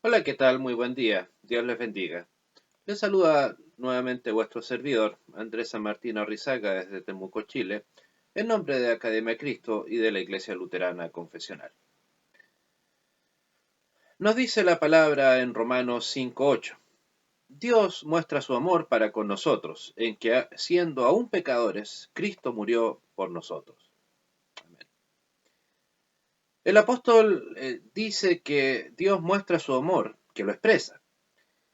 Hola, ¿qué tal? Muy buen día. Dios les bendiga. Les saluda nuevamente vuestro servidor, Andrés San Martín Arrizaga, desde Temuco, Chile, en nombre de Academia Cristo y de la Iglesia Luterana Confesional. Nos dice la palabra en Romanos 5:8. Dios muestra su amor para con nosotros, en que, siendo aún pecadores, Cristo murió por nosotros. Amén. El apóstol dice que Dios muestra su amor, que lo expresa.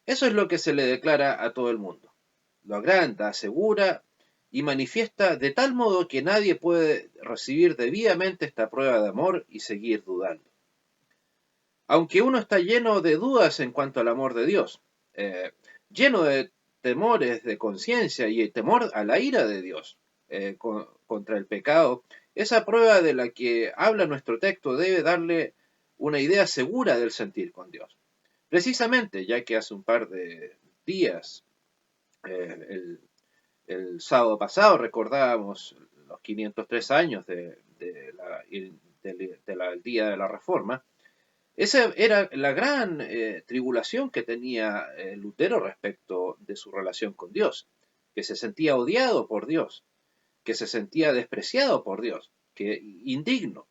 Eso es lo que se le declara a todo el mundo. Lo agranda, asegura y manifiesta de tal modo que nadie puede recibir debidamente esta prueba de amor y seguir dudando. Aunque uno está lleno de dudas en cuanto al amor de Dios, eh, lleno de temores de conciencia y temor a la ira de Dios contra el pecado, esa prueba de la que habla nuestro texto debe darle una idea segura del sentir con Dios. Precisamente, ya que hace un par de días, eh, el, el sábado pasado, recordábamos los 503 años del Día de la Reforma. Esa era la gran tribulación que tenía Lutero respecto de su relación con Dios, que se sentía odiado por Dios, que se sentía despreciado por Dios, que indigno.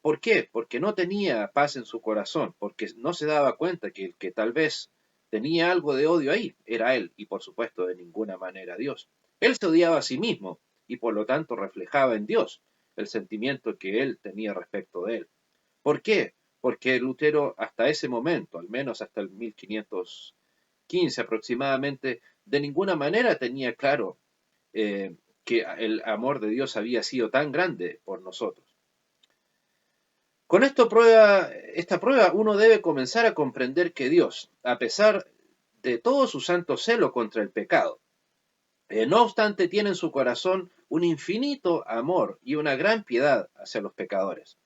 ¿Por qué? Porque no tenía paz en su corazón, porque no se daba cuenta que el que tal vez tenía algo de odio ahí era él, y por supuesto de ninguna manera Dios. Él se odiaba a sí mismo y por lo tanto reflejaba en Dios el sentimiento que él tenía respecto de él. ¿Por qué? Porque Lutero hasta ese momento, al menos hasta el 1515 aproximadamente, de ninguna manera tenía claro que el amor de Dios había sido tan grande por nosotros. Con esta prueba uno debe comenzar a comprender que Dios, a pesar de todo su santo celo contra el pecado, no obstante tiene en su corazón un infinito amor y una gran piedad hacia los pecadores.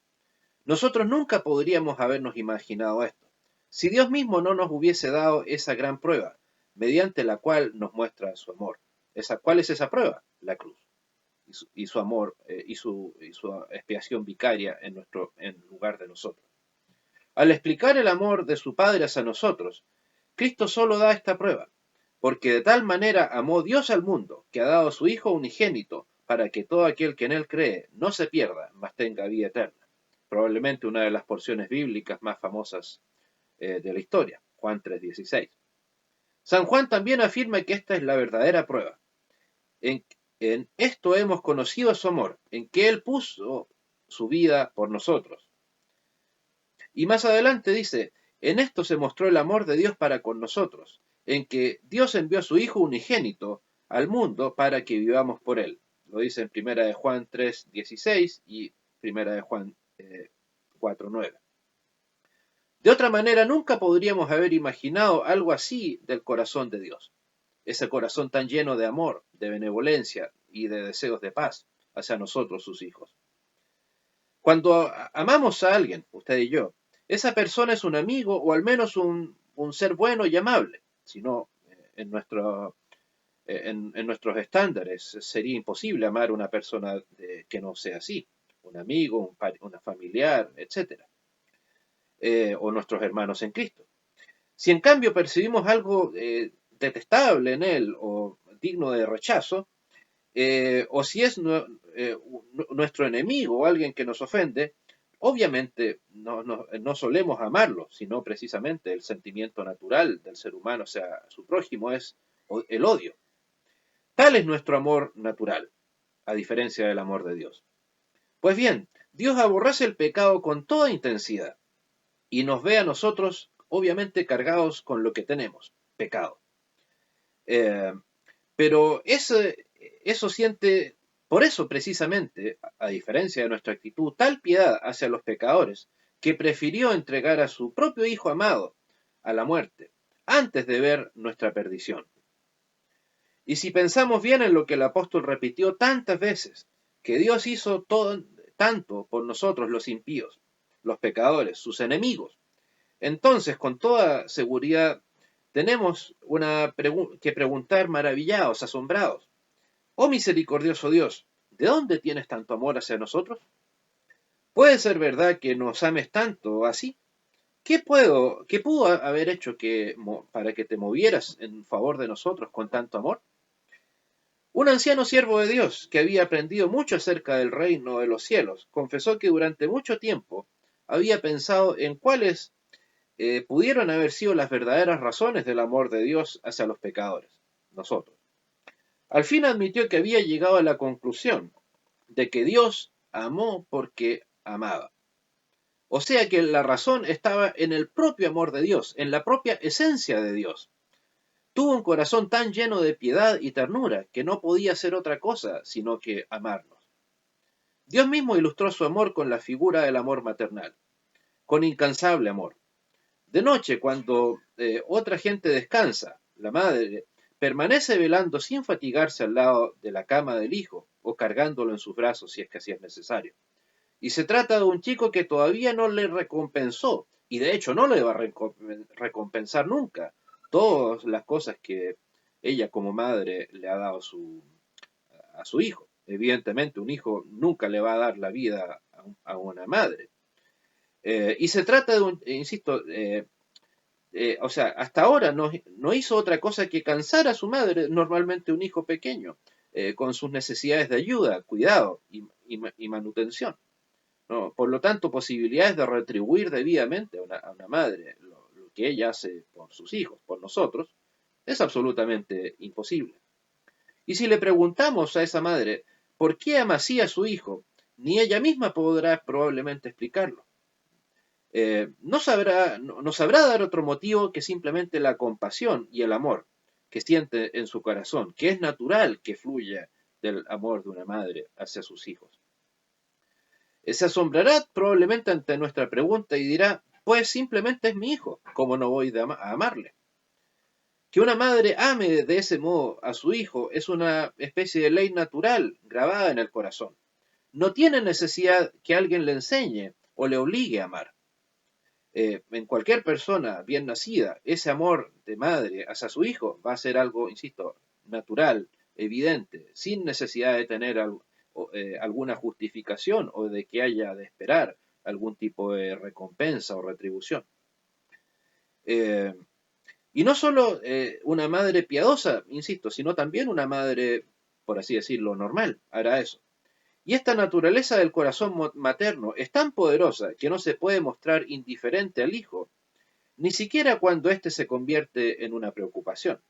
Nosotros nunca podríamos habernos imaginado esto, si Dios mismo no nos hubiese dado esa gran prueba, mediante la cual nos muestra su amor. ¿Cuál es esa prueba? La cruz y su amor y su expiación vicaria en lugar de nosotros. Al explicar el amor de su Padre hacia nosotros, Cristo solo da esta prueba, porque de tal manera amó Dios al mundo, que ha dado a su Hijo unigénito, para que todo aquel que en él cree no se pierda, mas tenga vida eterna. Probablemente una de las porciones bíblicas más famosas de la historia, Juan 3:16. San Juan también afirma que esta es la verdadera prueba. En, en esto hemos conocido su amor, en que Él puso su vida por nosotros. Y más adelante dice, en esto se mostró el amor de Dios para con nosotros, en que Dios envió a su Hijo unigénito al mundo para que vivamos por Él. Lo dice en 1 de Juan 3:16 y 1 de Juan 4:9. De otra manera, nunca podríamos haber imaginado algo así del corazón de Dios. Ese corazón tan lleno de amor, de benevolencia y de deseos de paz hacia nosotros, sus hijos. Cuando amamos a alguien, usted y yo, esa persona es un amigo o al menos un ser bueno y amable. Si no, en nuestros estándares sería imposible amar a una persona que no sea así. Un amigo, una familiar, etcétera. O nuestros hermanos en Cristo. Si en cambio percibimos algo detestable en él o digno de rechazo, o si es nuestro enemigo o alguien que nos ofende, obviamente no solemos amarlo, sino precisamente el sentimiento natural del ser humano hacia su prójimo es el odio. Tal es nuestro amor natural, a diferencia del amor de Dios. Pues bien, Dios aborrece el pecado con toda intensidad y nos ve a nosotros, obviamente, cargados con lo que tenemos, pecado. Eh, pero eso siente, por eso precisamente, a diferencia de nuestra actitud, tal piedad hacia los pecadores, que prefirió entregar a su propio Hijo amado a la muerte, antes de ver nuestra perdición. Y si pensamos bien en lo que el apóstol repitió tantas veces, que Dios hizo todo, tanto por nosotros los impíos, los pecadores, sus enemigos, entonces con toda seguridad tenemos que preguntar maravillados, asombrados. Oh misericordioso Dios, ¿de dónde tienes tanto amor hacia nosotros? ¿Puede ser verdad que nos ames tanto así? ¿Qué pudo haber hecho para que te movieras en favor de nosotros con tanto amor? Un anciano siervo de Dios, que había aprendido mucho acerca del reino de los cielos, confesó que durante mucho tiempo había pensado en cuáles pudieron haber sido las verdaderas razones del amor de Dios hacia los pecadores, nosotros. Al fin admitió que había llegado a la conclusión de que Dios amó porque amaba. O sea que la razón estaba en el propio amor de Dios, en la propia esencia de Dios. Tuvo un corazón tan lleno de piedad y ternura que no podía hacer otra cosa sino que amarnos. Dios mismo ilustró su amor con la figura del amor maternal, con incansable amor. De noche, cuando otra gente descansa, la madre permanece velando sin fatigarse al lado de la cama del hijo o cargándolo en sus brazos si es que así es necesario. Y se trata de un chico que todavía no le recompensó, y de hecho no le va a recompensar nunca todas las cosas que ella como madre le ha dado a su hijo. Evidentemente un hijo nunca le va a dar la vida a una madre. Y se trata de un, insisto, o sea, hasta ahora no hizo otra cosa que cansar a su madre, normalmente un hijo pequeño, con sus necesidades de ayuda, cuidado y manutención. ¿No? Por lo tanto, posibilidades de retribuir debidamente a una madre lo que ella hace por sus hijos, por nosotros, es absolutamente imposible. Y si le preguntamos a esa madre por qué ama así a su hijo, ni ella misma podrá probablemente explicarlo. No sabrá dar otro motivo que simplemente la compasión y el amor que siente en su corazón, que es natural que fluya del amor de una madre hacia sus hijos. Se asombrará probablemente ante nuestra pregunta y dirá, pues simplemente es mi hijo, ¿cómo no voy a amarle? Que una madre ame de ese modo a su hijo es una especie de ley natural grabada en el corazón. No tiene necesidad que alguien le enseñe o le obligue a amar. En cualquier persona bien nacida, ese amor de madre hacia su hijo va a ser algo, insisto, natural, evidente, sin necesidad de tener alguna justificación o de que haya de esperar algún tipo de recompensa o retribución. Eh, y no solo una madre piadosa, insisto, sino también una madre, por así decirlo, normal, hará eso. Y esta naturaleza del corazón materno es tan poderosa que no se puede mostrar indiferente al hijo, ni siquiera cuando éste se convierte en una preocupación,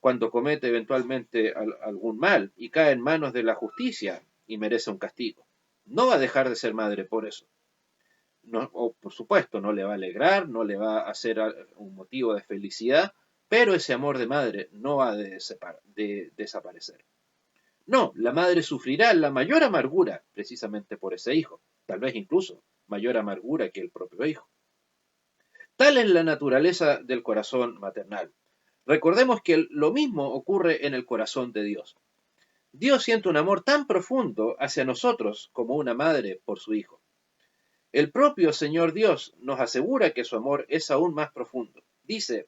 cuando comete eventualmente algún mal y cae en manos de la justicia y merece un castigo. No va a dejar de ser madre por eso. No, o por supuesto, no le va a alegrar, no le va a hacer un motivo de felicidad, pero ese amor de madre no va de desaparecer. No, la madre sufrirá la mayor amargura precisamente por ese hijo, tal vez incluso mayor amargura que el propio hijo. Tal es la naturaleza del corazón maternal. Recordemos que lo mismo ocurre en el corazón de Dios. Dios siente un amor tan profundo hacia nosotros como una madre por su hijo. El propio Señor Dios nos asegura que su amor es aún más profundo. Dice,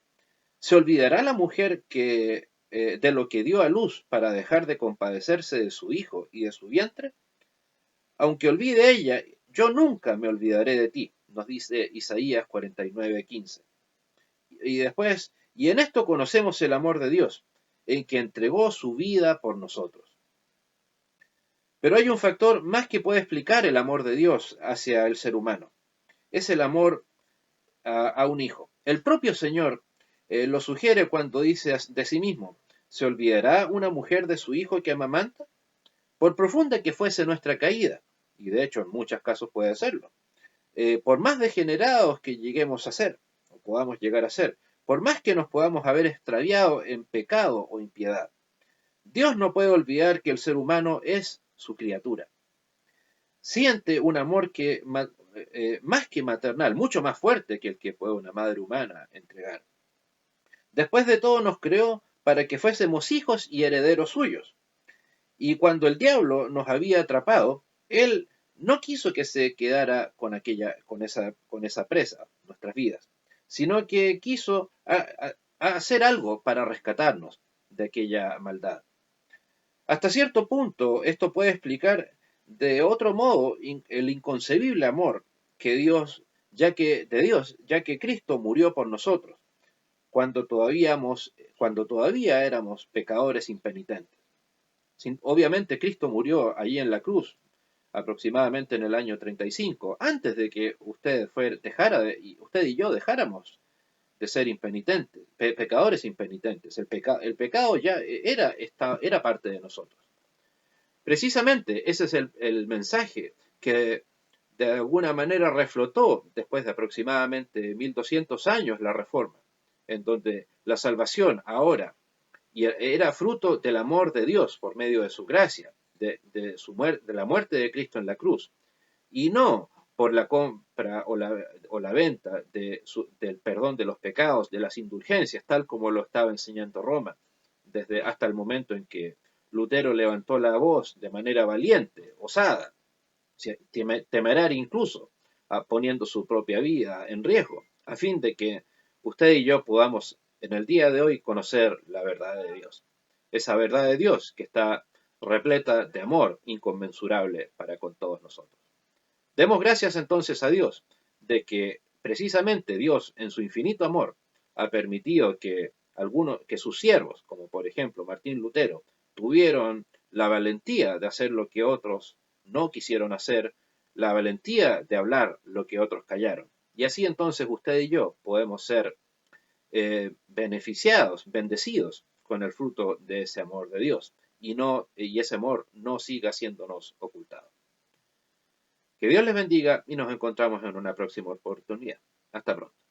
¿se olvidará la mujer de lo que dio a luz para dejar de compadecerse de su hijo y de su vientre? Aunque olvide ella, yo nunca me olvidaré de ti, nos dice Isaías 49:15. Y después, y en esto conocemos el amor de Dios, en que entregó su vida por nosotros. Pero hay un factor más que puede explicar el amor de Dios hacia el ser humano. Es el amor a un hijo. El propio Señor lo sugiere cuando dice de sí mismo, ¿se olvidará una mujer de su hijo que amamanta? Por profunda que fuese nuestra caída, y de hecho en muchos casos puede serlo, por más degenerados que lleguemos a ser, o podamos llegar a ser, por más que nos podamos haber extraviado en pecado o impiedad, Dios no puede olvidar que el ser humano es su criatura. Siente un amor más que maternal, mucho más fuerte que el que puede una madre humana entregar. Después de todo nos creó para que fuésemos hijos y herederos suyos. Y cuando el diablo nos había atrapado, él no quiso que se quedara con esa presa, nuestras vidas, sino que quiso hacer algo para rescatarnos de aquella maldad. Hasta cierto punto, esto puede explicar de otro modo el inconcebible amor que Dios ya que Cristo murió por nosotros cuando todavía éramos pecadores impenitentes. Obviamente Cristo murió allí en la cruz, aproximadamente en el año 35, antes de que usted y yo dejáramos de ser impenitentes, pecadores impenitentes. El pecado ya era parte de nosotros. Precisamente ese es el mensaje que de alguna manera reflotó después de aproximadamente 1200 años la Reforma, en donde la salvación ahora era fruto del amor de Dios por medio de su gracia, de la muerte de Cristo en la cruz, y no por la compra o la venta del perdón de los pecados, de las indulgencias, tal como lo estaba enseñando Roma, desde hasta el momento en que Lutero levantó la voz de manera valiente, osada, temeraria incluso, poniendo su propia vida en riesgo, a fin de que usted y yo podamos en el día de hoy conocer la verdad de Dios. Esa verdad de Dios que está repleta de amor inconmensurable para con todos nosotros. Demos gracias entonces a Dios de que precisamente Dios en su infinito amor ha permitido que sus siervos, como por ejemplo Martín Lutero, tuvieron la valentía de hacer lo que otros no quisieron hacer, la valentía de hablar lo que otros callaron. Y así entonces usted y yo podemos ser beneficiados, bendecidos con el fruto de ese amor de Dios y ese amor no siga siéndonos ocultado. Que Dios les bendiga y nos encontramos en una próxima oportunidad. Hasta pronto.